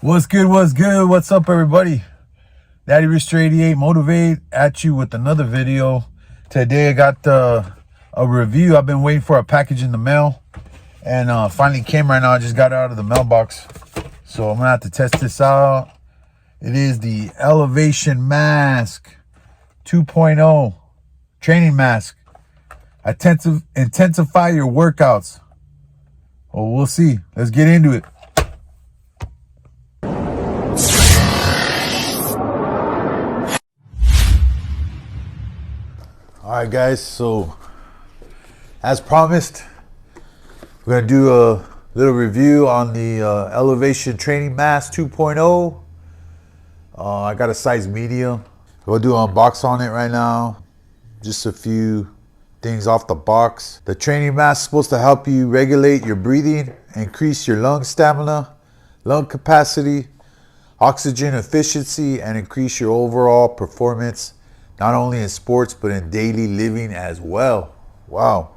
What's good? What's good? What's up, everybody? Daddy Rooster 88 Motivate at you with another video. Today I got a review. I've been waiting for a package in the mail, and finally came right now. I just got it out of the mailbox, so I'm gonna have to test this out. It is the Elevation Mask 2.0 training mask. Intensify your workouts. Well, we'll see. Let's get into it. Alright guys, so as promised, we're going to do a little review on the Elevation Training Mask 2.0. I got a size medium. We'll do an unbox on it right now. Just a few things off the box. The training mask is supposed to help you regulate your breathing, increase your lung stamina, lung capacity, oxygen efficiency, and increase your overall performance, not only in sports, but in daily living as well. Wow.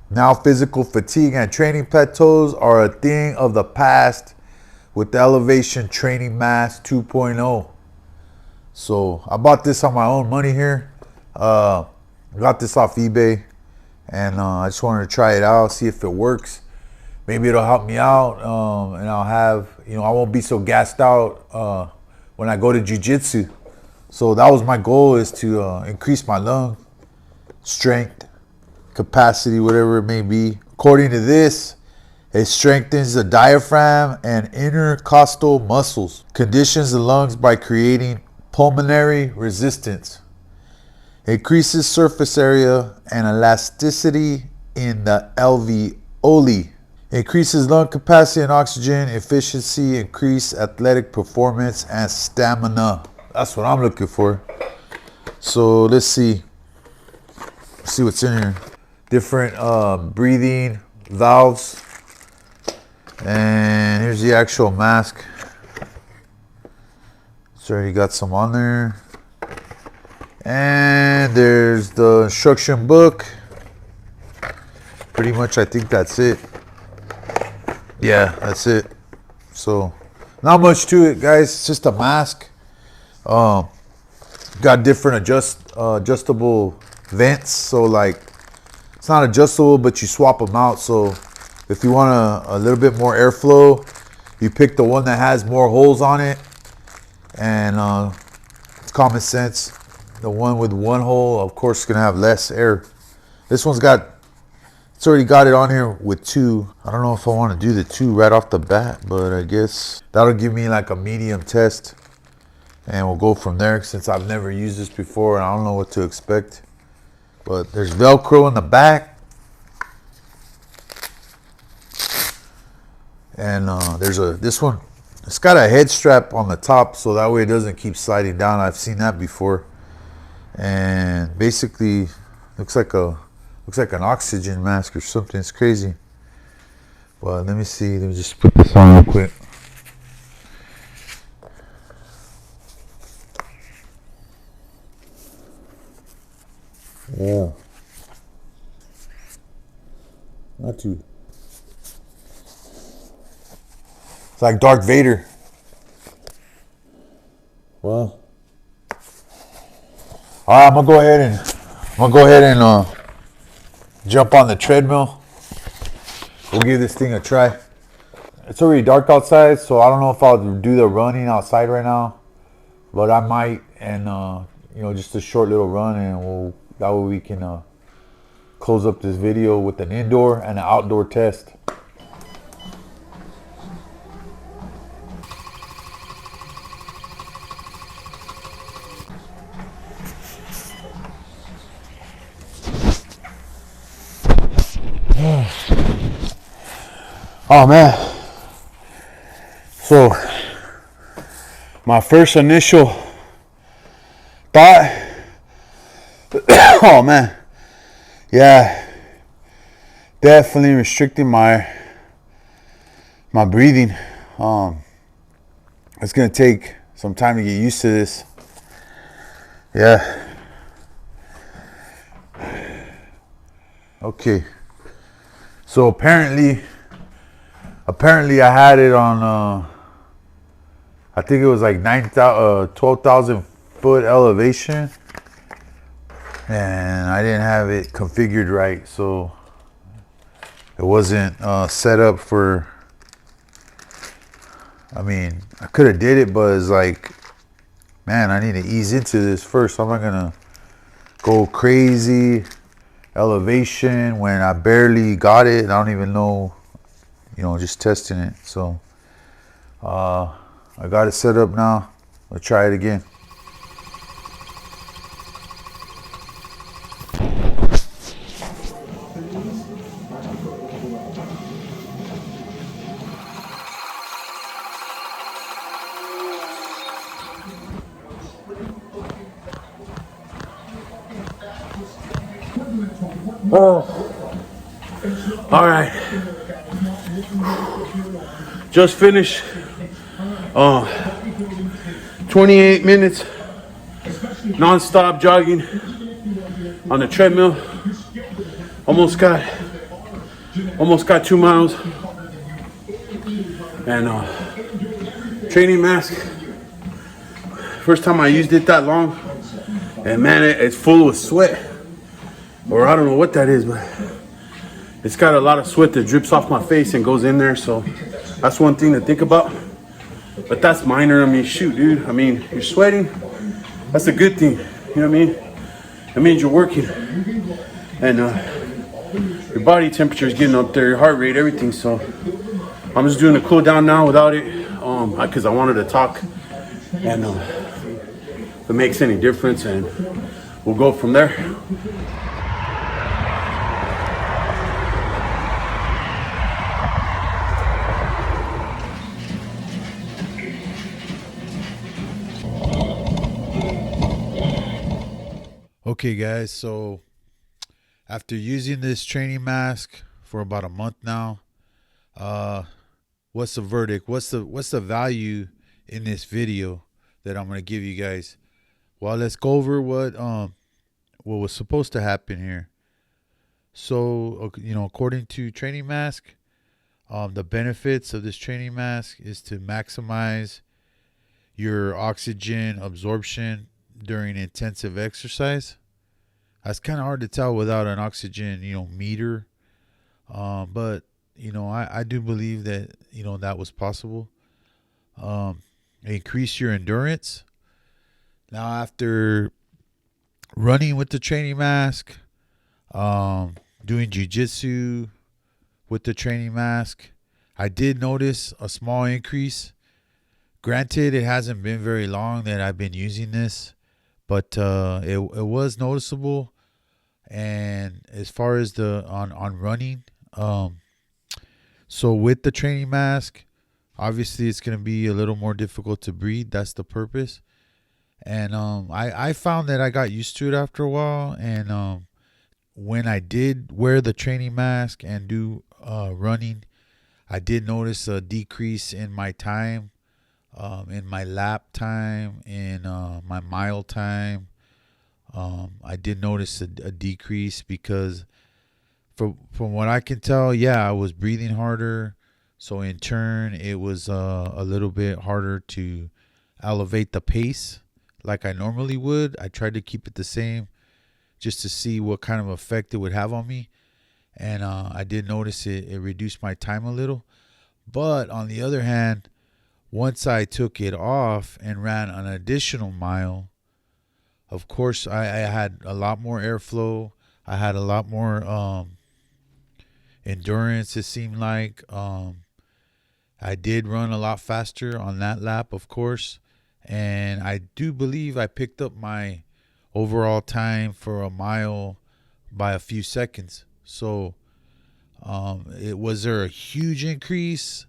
Now physical fatigue and training plateaus are a thing of the past with the Elevation Training Mask 2.0. So I bought this on my own money here. Got this off eBay, and I just wanted to try it out, see if it works. Maybe it'll help me out, and I'll have, I won't be so gassed out when I go to Jujitsu. So that was my goal, is to increase my lung strength, capacity, whatever it may be. According to this, it strengthens the diaphragm and intercostal muscles, conditions the lungs by creating pulmonary resistance, increases surface area and elasticity in the alveoli, increases lung capacity and oxygen efficiency, increase athletic performance and stamina. That's what I'm looking for. So let's see. See what's in here. Different breathing valves. And here's the actual mask. It's already got some on there. And there's the instruction book. Pretty much, I think that's it. Yeah, that's it. So not much to it, guys. It's just a mask. Got different adjustable vents, so like it's not adjustable, but you swap them out. So if you want a little bit more airflow, you pick the one that has more holes on it, and it's common sense. The one with one hole, of course, is gonna have less air. This one's it's already got it on here with two. I don't know if I want to do the two right off the bat, but I guess that'll give me like a medium test. And we'll go from there, since I've never used this before and I don't know what to expect. But there's Velcro in the back. And there's this one. It's got a head strap on the top, so that way it doesn't keep sliding down. I've seen that before. And basically looks like an oxygen mask or something. It's crazy. But let me see. Let me just put this on real quick. Yeah. Not too. It's like Darth Vader. Well. Alright, I'm gonna go ahead and jump on the treadmill. We'll give this thing a try. It's already dark outside, so I don't know if I'll do the running outside right now, but I might, and just a short little run, and that way we can close up this video with an indoor and an outdoor test. Oh man. So my first initial thought, oh man, yeah, definitely restricting my breathing. It's gonna take some time to get used to this. Yeah. Okay. So apparently I had it on I think it was like 12,000 foot elevation, and I didn't have it configured right, so it wasn't set up for. I mean, I could have did it, but it's like, man, I need to ease into this first. I'm not gonna go crazy elevation when I barely got it. I don't even know, just testing it. So I got it set up now. I'll try it again. All right. Just finished 28 minutes non-stop jogging on the treadmill. Almost got 2 miles. And training mask. First time I used it that long, and man, it's full with sweat. Or I don't know what that is, but it's got a lot of sweat that drips off my face and goes in there. So that's one thing to think about. But that's minor. I mean, shoot, dude. I mean, you're sweating. That's a good thing. You know what I mean? It means you're working. And your body temperature is getting up there, your heart rate, everything. So I'm just doing a cool down now without it. Because I wanted to talk. And if it makes any difference, and we'll go from there. Okay, guys, so after using this training mask for about a month now, what's the verdict? What's the value in this video that I'm gonna give you guys? Well, let's go over what was supposed to happen here. So, according to Training Mask, the benefits of this training mask is to maximize your oxygen absorption during intensive exercise. That's kind of hard to tell without an oxygen, meter. But I do believe that that was possible. Increase your endurance. Now, after running with the training mask, doing jujitsu with the training mask, I did notice a small increase. Granted, it hasn't been very long that I've been using this, but it was noticeable. And as far as the on running, so with the training mask, obviously it's going to be a little more difficult to breathe. That's the purpose. And I found that I got used to it after a while. And when I did wear the training mask and do running, I did notice a decrease in my time, in my lap time, in my mile time. I did notice a decrease because from what I can tell, I was breathing harder. So in turn, it was a little bit harder to elevate the pace like I normally would. I tried to keep it the same just to see what kind of effect it would have on me. And I did notice it reduced my time a little. But on the other hand, once I took it off and ran an additional mile, of course, I had a lot more airflow. I had a lot more endurance, it seemed like. I did run a lot faster on that lap, of course. And I do believe I picked up my overall time for a mile by a few seconds. So was there a huge increase?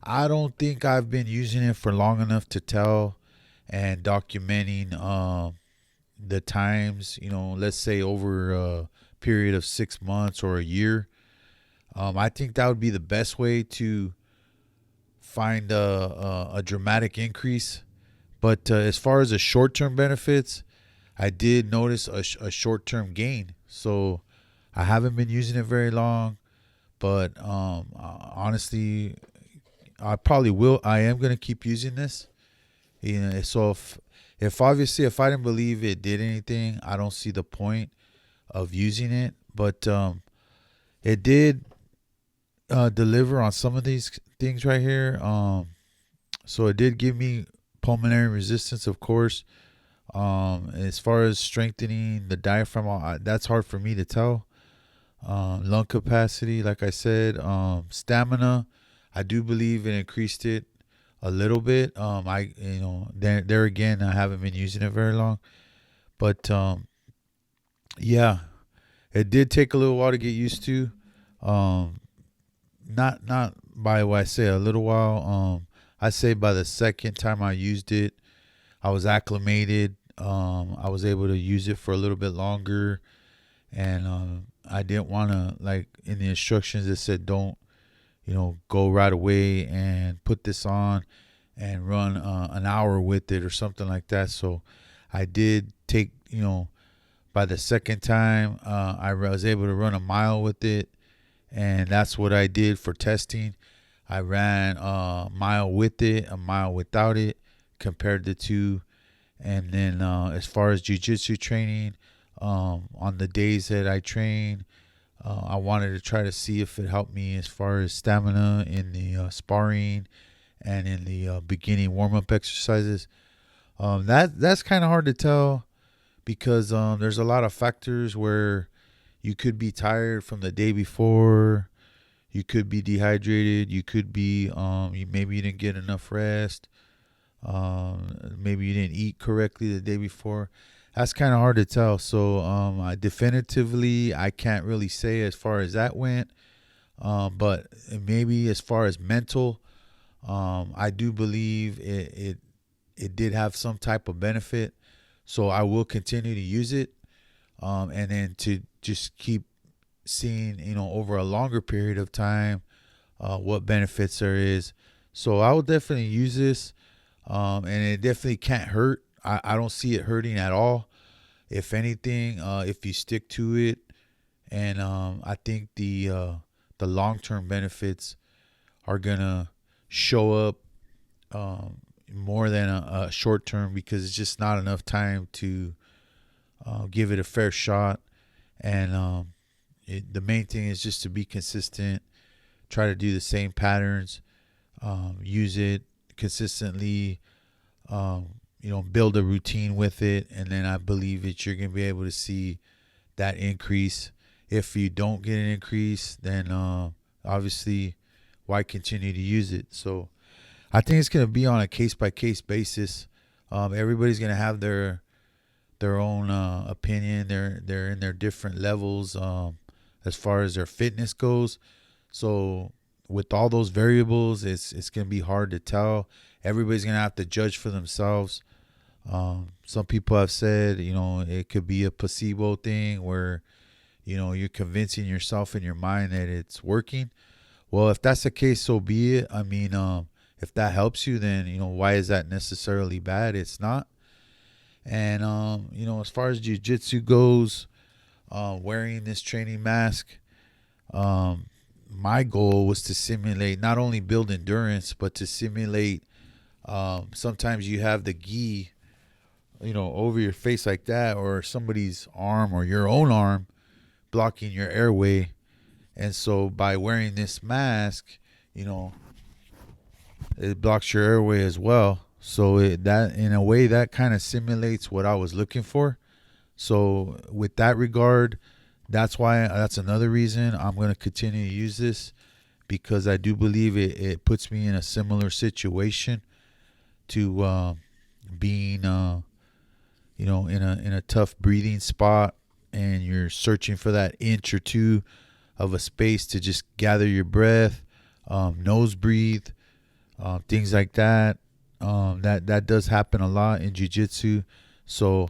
I don't think I've been using it for long enough to tell, and documenting the times, let's say over a period of 6 months or a year. I think that would be the best way to find a dramatic increase. But as far as the short-term benefits, I did notice a short-term gain. So I haven't been using it very long, but honestly, I probably will. I am going to keep using this. So if obviously if I didn't believe it did anything, I don't see the point of using it. But it did deliver on some of these things right here. So it did give me pulmonary resistance, of course. As far as strengthening the diaphragm, that's hard for me to tell. Lung capacity, like I said, stamina, I do believe it increased it a little bit. There again, I haven't been using it very long, but yeah, it did take a little while to get used to. Um, not by what I say a little while. I say by the second time I used it, I was acclimated. I was able to use it for a little bit longer, and I didn't want to, like in the instructions it said don't go right away and put this on and run an hour with it or something like that. So I did take by the second time I was able to run a mile with it, and that's what I did for testing. I ran a mile with it, a mile without it, compared the two. And then as far as jujitsu training, on the days that I train, I wanted to try to see if it helped me as far as stamina in the sparring and in the beginning warm-up exercises. That's kind of hard to tell because there's a lot of factors where you could be tired from the day before, you could be dehydrated, you could be maybe you didn't get enough rest, maybe you didn't eat correctly the day before. That's kind of hard to tell. So I can't really say as far as that went. But maybe as far as mental, I do believe it did have some type of benefit. So I will continue to use it, and then to just keep seeing, over a longer period of time, what benefits there is. So I will definitely use this, and it definitely can't hurt. I don't see it hurting at all. If anything, if you stick to it, and I think the long-term benefits are gonna show up more than a short term, because it's just not enough time to give it a fair shot. And the main thing is just to be consistent, try to do the same patterns, use it consistently, build a routine with it, and then I believe that you're going to be able to see that increase. If you don't get an increase, then obviously why continue to use it? So I think it's going to be on a case-by-case basis. Everybody's going to have their own opinion. They're in their different levels as far as their fitness goes. So with all those variables, it's going to be hard to tell. Everybody's going to have to judge for themselves. Some people have said, it could be a placebo thing where, you're convincing yourself in your mind that it's working. Well, if that's the case, so be it. I mean, if that helps you, then, why is that necessarily bad? It's not. And, as far as jiu-jitsu goes, wearing this training mask, my goal was to simulate, not only build endurance, but to simulate, sometimes you have the gi, over your face like that, or somebody's arm or your own arm blocking your airway. And so by wearing this mask, it blocks your airway as well. So that in a way that kind of simulates what I was looking for. So with that regard, that's another reason I'm going to continue to use this, because I do believe it puts me in a similar situation to being in a tough breathing spot, and you're searching for that inch or two of a space to just gather your breath, nose breathe, things like that. That does happen a lot in jiu-jitsu. So,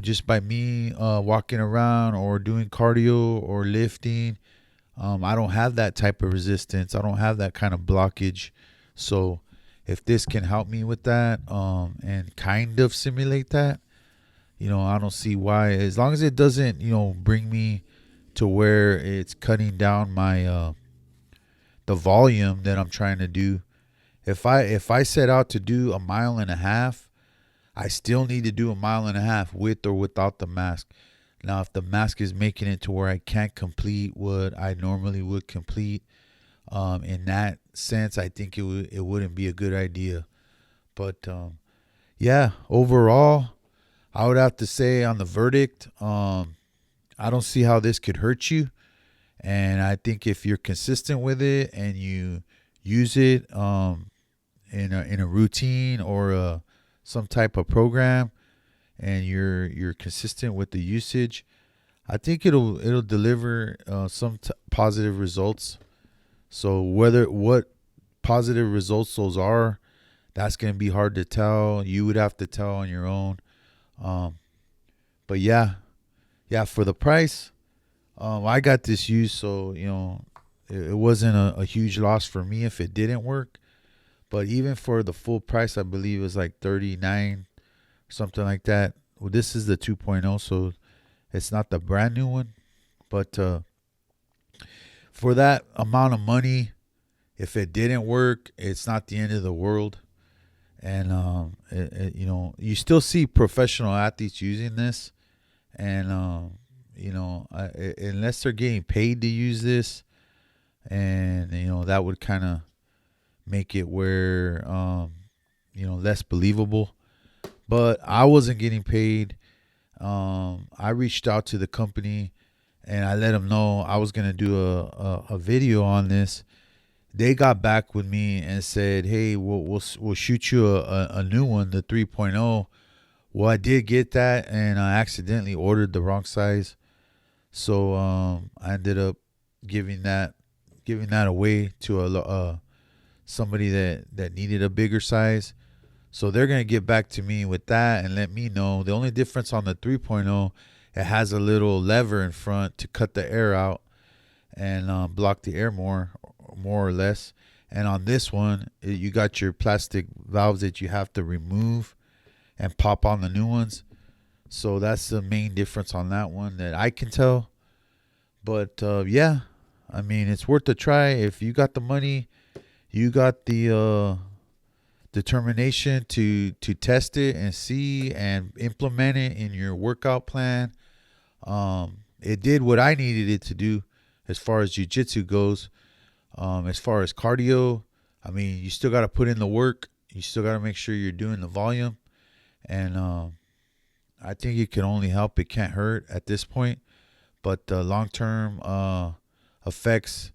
just by me walking around or doing cardio or lifting, I don't have that type of resistance. I don't have that kind of blockage. So if this can help me with that, and kind of simulate that, I don't see why, as long as it doesn't, bring me to where it's cutting down my the volume that I'm trying to do, If I set out to do a mile and a half, I still need to do a mile and a half with or without the mask. Now, if the mask is making it to where I can't complete what I normally would complete, in that sense, I think it wouldn't be a good idea. But yeah, overall, I would have to say on the verdict, I don't see how this could hurt you. And I think if you're consistent with it and you use it in a routine or some type of program, and you're consistent with the usage, I think it'll deliver some positive results. So whether what positive results those are, that's going to be hard to tell. You would have to tell on your own. Um, but yeah, for the price, I got this used, so it wasn't a huge loss for me if it didn't work. But even for the full price, I believe it was like 39, something like that. Well, this is the 2.0, so it's not the brand new one. But for that amount of money, if it didn't work, it's not the end of the world. And you still see professional athletes using this, and unless they're getting paid to use this, and that would kind of make it where less believable. But I wasn't getting paid. I reached out to the company and I let them know I was gonna do a video on this. They got back with me and said, "Hey, we'll shoot you a new one, the 3.0." Well, I did get that, and I accidentally ordered the wrong size, so I ended up giving that away to somebody that needed a bigger size. So they're gonna get back to me with that and let me know. The only difference on the 3.0, it has a little lever in front to cut the air out and block the air more or less. And on this one, you got your plastic valves that you have to remove and pop on the new ones. So that's the main difference on that one that I can tell. But yeah, I mean, it's worth a try. If you got the money, you got the determination to test it and see and implement it in your workout plan. It did what I needed it to do as far as jiu-jitsu goes. As far as cardio, I mean, you still got to put in the work. You still got to make sure you're doing the volume. And I think it can only help. It can't hurt at this point. But the long-term effects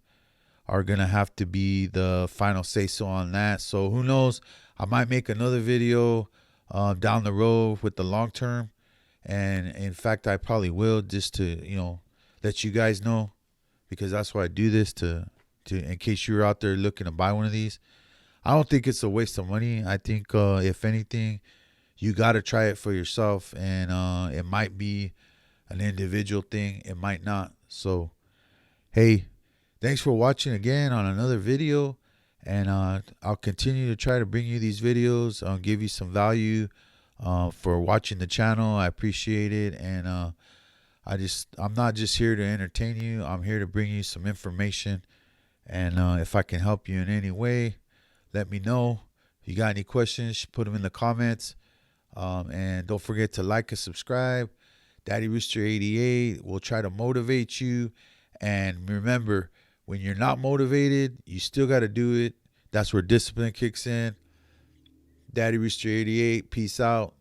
are going to have to be the final say-so on that. So who knows? I might make another video down the road with the long-term. And in fact, I probably will, just to, let you guys know, because that's why I do this, to in case you're out there looking to buy one of these. I don't think it's a waste of money. I think if anything, you got to try it for yourself, and it might be an individual thing. It might not. So, hey, thanks for watching again on another video, and I'll continue to try to bring you these videos, give you some value for watching the channel. I appreciate it, and I'm not just here to entertain you. I'm here to bring you some information, and if I can help you in any way, let me know. If you got any questions, put them in the comments. And don't forget to like and subscribe. Daddy Rooster 88 will try to motivate you. And remember, when you're not motivated, you still got to do it. That's where discipline kicks in. Daddy Rooster 88, peace out.